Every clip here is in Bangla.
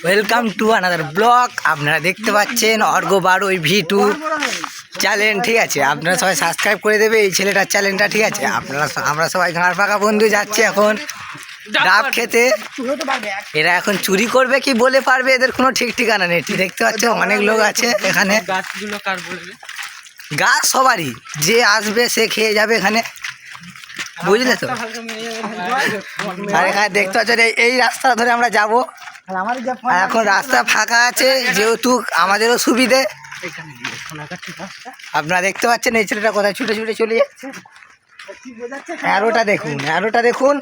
Welcome to another blog. আপনারা দেখতে পাচ্ছেন অর্ঘ বারোই V2 চ্যানেল, ঠিক আছে? আপনারা সবাই সাবস্ক্রাইব করে দেবে এই ছেলেটার চ্যানেলটা, ঠিক আছে? আমরা সবাই ঘাড় পাকা বন্ধু যাচ্ছি এখন ডাব খেতে। এরা এখন চুরি করবে কি বলে পারবে, এদের কোনো ঠিক ঠিকানা নেই। দেখতে পাচ্ছ অনেক লোক আছে এখানে। গাছ সবারই, যে আসবে সে খেয়ে যাবে এখানে, বুঝলে তো? আর এখানে দেখতে পাচ্ছ এই রাস্তা ধরে আমরা যাবো। এখন রাস্তা ফাঁকা আছে যেহেতু আমাদেরও সুবিধে। আপনারা দেখতে পাচ্ছেন এই ছেলেটা কোথায় ছুটে ছুটে চলে যাচ্ছে। অ্যারোটা দেখুন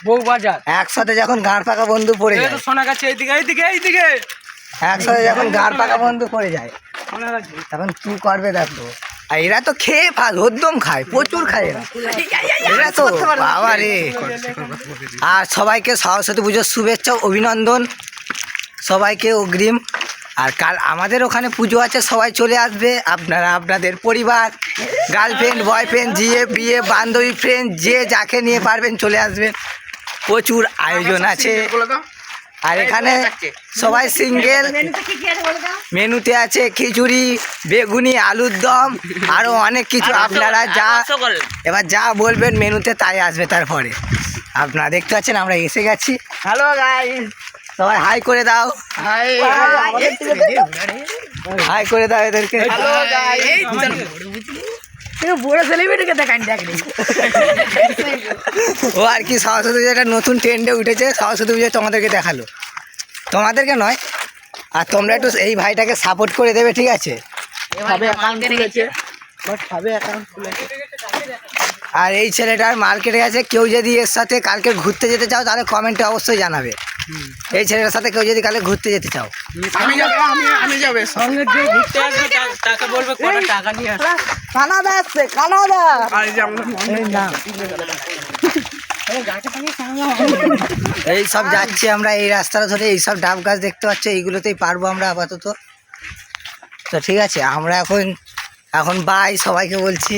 বউবাজার। একসাথে যখন গাঁড় পাকা বন্ধু পড়ে যায়, একসাথে যখন গাঁড় পাকা বন্ধু পড়ে যায় তখন কি করবে দেখো। আর এরা তো খেয়ে হদ্দম খায়, প্রচুর খায় এরা তো বাবা রে। আর সবাইকে সরস্বতী পুজোর শুভেচ্ছা অভিনন্দন সবাইকে অগ্রিম। আর কাল আমাদের ওখানে পুজো আছে, সবাই চলে আসবে। আপনারা আপনাদের পরিবার, গার্লফ্রেন্ড, বয়ফ্রেন্ড, জিএ বিয়ে, বান্ধবী, ফ্রেন্ড, যে যাকে নিয়ে পারবেন চলে আসবেন। প্রচুর আয়োজন আছে। আর এখানে সবাই সিঙ্গেল। মেনুতে আছে খিচুড়ি, বেগুনি, আলুর দম, আরও অনেক কিছু। আপনারা এবার যা বলবেন মেনুতে তাই আসবে। তারপরে আপনারা দেখতে পাচ্ছেন আমরা এসে গেছি। হ্যালো গাইস, সবাই হাই করে দাও। হাই করে দাও এদেরকে। বড় সেলিব্রিটিকে দেখান দেখি। ও আর কি সরস্বতী পুজোটা নতুন ট্রেন্ডে উঠেছে। সরস্বতী পুজো তোমাদেরকে দেখালো, তোমাদেরকে নয়। আর তোমরা একটু এই ভাইটাকে সাপোর্ট করে দেবে, ঠিক আছে? আর এই ছেলেটার মার্কেটে গেছে। কেউ যদি এর সাথে কালকে ঘুরতে যেতে চাও তাহলে কমেন্টে অবশ্যই জানাবে। এই ছেলেটার সাথে কেউ যদি কালকে ঘুরতে যেতে চাও, আমি যাবে সঙ্গে যে ঘুরতে আসবে তাকে বলবে কত টাকা নিয়ে আসবে। কানাডা আসছে, কানাডা। এই সব যাচ্ছি আমরা এই রাস্তাটা ধরে। এই সব ডাব গাছ দেখতে পাচ্ছ, এইগুলোতেই পারবো আমরা আপাতত। তো ঠিক আছে, আমরা এখন বাই সবাইকে বলছি।